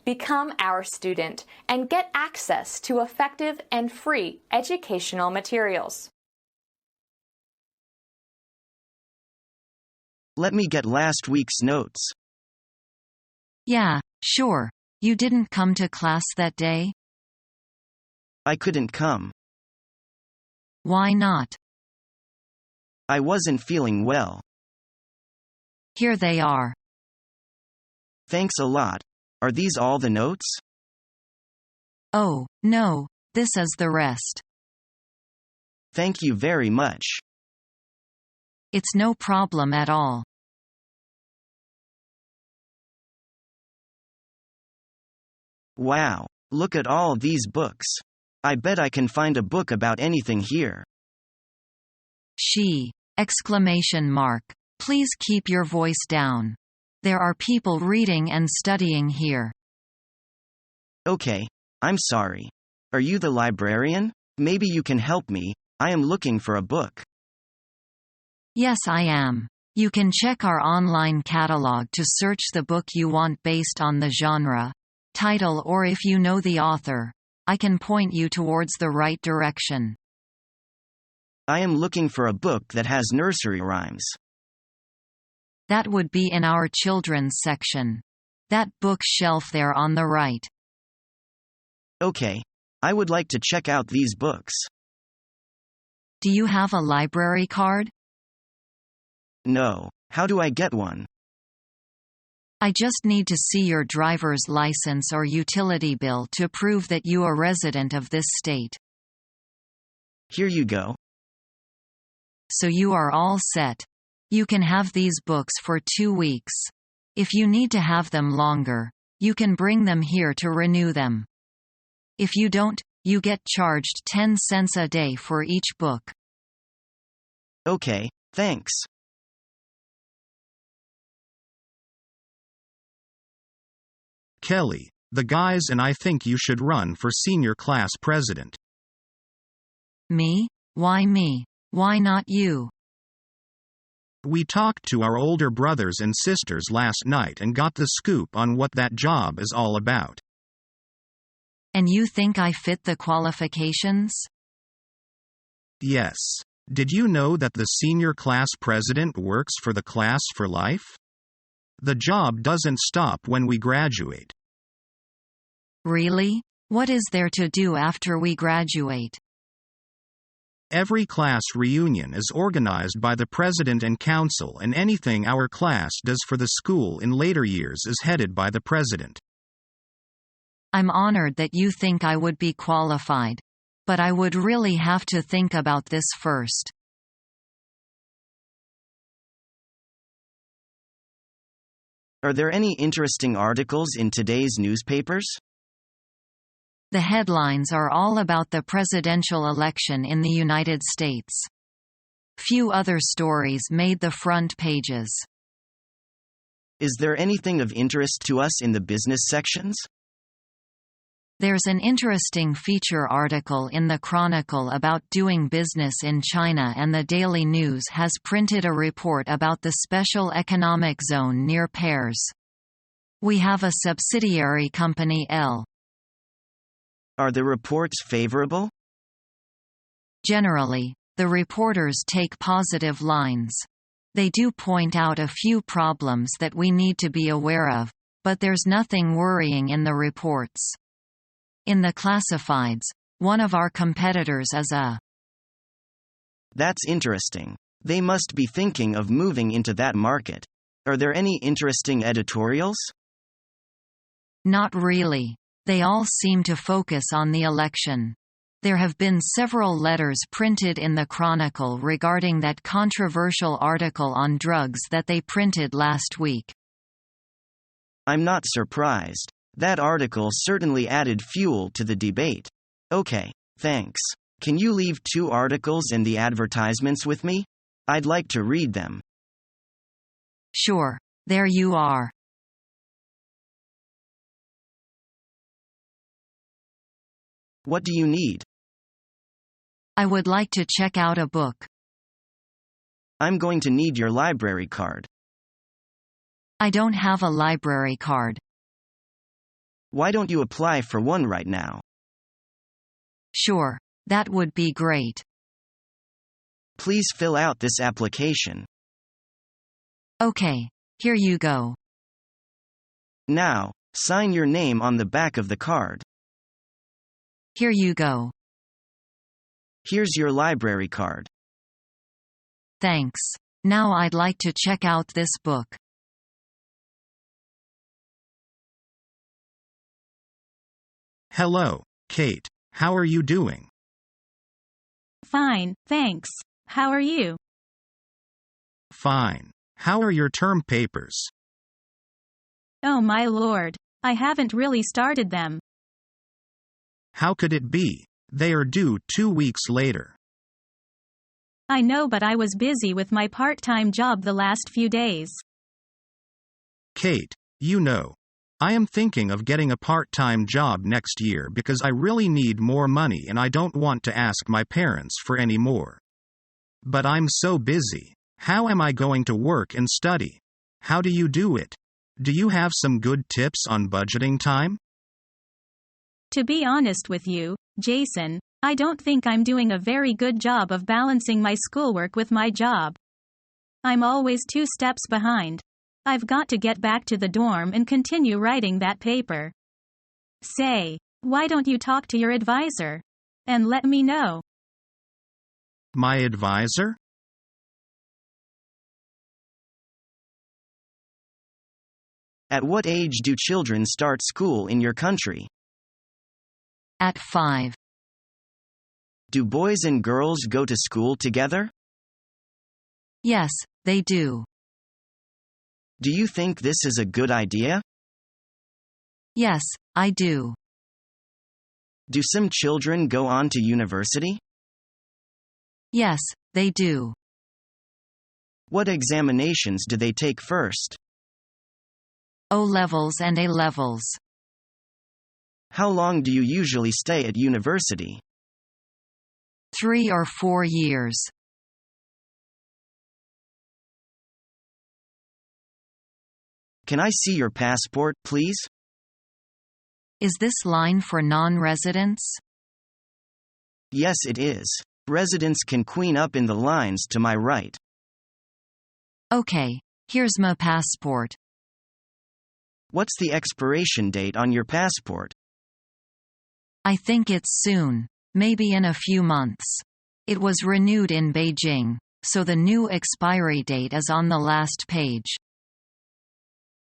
Become our student and get access to effective and free educational materials. Let me get last week's notes. Yeah, sure. You didn't come to class that day? I couldn't come. Why not? I wasn't feeling well. Here they are. Thanks a lot. Are these all the notes? Oh, no, this is the rest. Thank you very much. It's no problem at all. Wow, look at all these books. I bet I can find a book about anything here. She! Exclamation mark. Please keep your voice down. There are people reading and studying here. Okay, I'm sorry. Are you the librarian? Maybe you can help me. I am looking for a book. Yes, I am. You can check our online catalog to search the book you want based on the genre, title, or if you know the author, I can point you towards the right direction. I am looking for a book that has nursery rhymes. That would be in our children's section. That bookshelf there on the right. Okay. I would like to check out these books. Do you have a library card? No. How do I get one? I just need to see your driver's license or utility bill to prove that you are a resident of this state. Here you go. So you are all set. You can have these books for 2 weeks. If you need to have them longer, you can bring them here to renew them. If you don't, you get charged 10 cents a day for each book. Okay, thanks. Kelly, the guys and I think you should run for senior class president. Me? Why me? Why not you? We talked to our older brothers and sisters last night and got the scoop on what that job is all about. And you think I fit the qualifications? Yes. Did you know that the senior class president works for the class for life? The job doesn't stop when we graduate. Really? What is there to do after we graduate? Every class reunion is organized by the president and council, and anything our class does for the school in later years is headed by the president. I'm honored that you think I would be qualified. But I would really have to think about this first. Are there any interesting articles in today's newspapers? The headlines are all about the presidential election in the United States. Few other stories made the front pages. Is there anything of interest to us in the business sections? There's an interesting feature article in the Chronicle about doing business in China, and the Daily News has printed a report about the Special Economic Zone near Pears. We have a subsidiary company L. Are the reports favorable? Generally, the reporters take positive lines. They do point out a few problems that we need to be aware of, but there's nothing worrying in the reports. In the classifieds, one of our competitors is a. That's interesting. They must be thinking of moving into that market. Are there any interesting editorials? Not really. They all seem to focus on the election. There have been several letters printed in the Chronicle regarding that controversial article on drugs that they printed last week. I'm not surprised. That article certainly added fuel to the debate. Okay, thanks. Can you leave 2 articles and the advertisements with me? I'd like to read them. Sure. There you are. What do you need? I would like to check out a book. I'm going to need your library card. I don't have a library card. Why don't you apply for one right now? Sure. That would be great. Please fill out this application. Okay. Here you go. Now, sign your name on the back of the card. Here you go. Here's your library card. Thanks. Now I'd like to check out this book. Hello, Kate. How are you doing? Fine, thanks. How are you? Fine. How are your term papers? Oh my lord. I haven't really started them. How could it be? They are due 2 weeks later. I know, but I was busy with my part-time job the last few days. Kate, you know, I am thinking of getting a part-time job next year because I really need more money and I don't want to ask my parents for any more. But I'm so busy. How am I going to work and study? How do you do it? Do you have some good tips on budgeting time? To be honest with you, Jason, I don't think I'm doing a very good job of balancing my schoolwork with my job. I'm always 2 steps behind. I've got to get back to the dorm and continue writing that paper. Say, why don't you talk to your advisor? And let me know. My advisor? At what age do children start school in your country? At 5. Do boys and girls go to school together? Yes, they do. Do you think this is a good idea? Yes, I do. Do some children go on to university? Yes, they do. What examinations do they take first? O-levels and A-levels. How long do you usually stay at university? 3 or 4 years. Can I see your passport, please? Is this line for non-residents? Yes, it is. Residents can queue up in the lines to my right. Okay, here's my passport. What's the expiration date on your passport? I think it's soon. Maybe in a few months. It was renewed in Beijing, so the new expiry date is on the last page.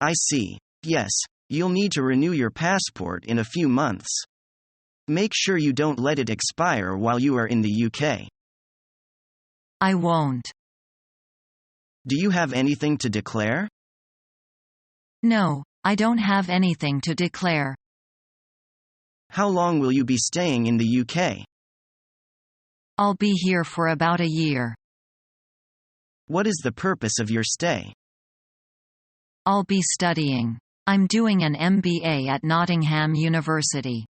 I see. Yes, you'll need to renew your passport in a few months. Make sure you don't let it expire while you are in the UK. I won't. Do you have anything to declare? No, I don't have anything to declare. How long will you be staying in the UK? I'll be here for about a year. What is the purpose of your stay? I'll be studying. I'm doing an MBA at Nottingham University.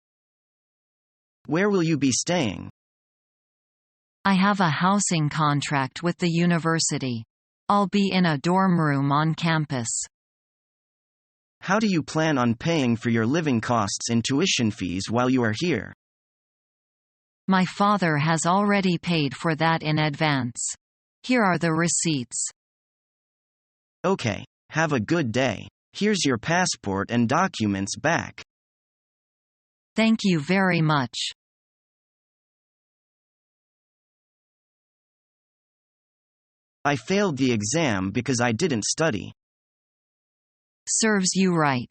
Where will you be staying? I have a housing contract with the university. I'll be in a dorm room on campus. How do you plan on paying for your living costs and tuition fees while you are here? My father has already paid for that in advance. Here are the receipts. Okay, have a good day. Here's your passport and documents back. Thank you very much. I failed the exam because I didn't study. Serves you right.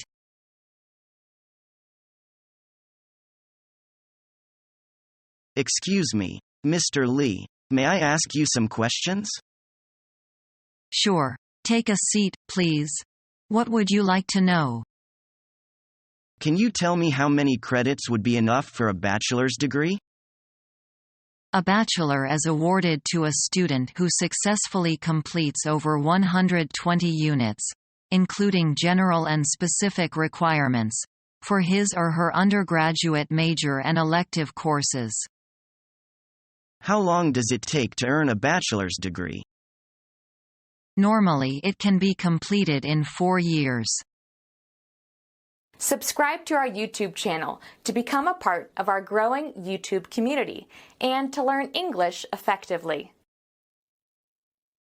Excuse me, Mr. Lee. May I ask you some questions? Sure. Take a seat, please. What would you like to know? Can you tell me how many credits would be enough for a bachelor's degree? A bachelor is awarded to a student who successfully completes over 120 units, including general and specific requirements, for his or her undergraduate major and elective courses. How long does it take to earn a bachelor's degree? Normally it can be completed in 4 years. Subscribe to our YouTube channel to become a part of our growing YouTube community and to learn English effectively.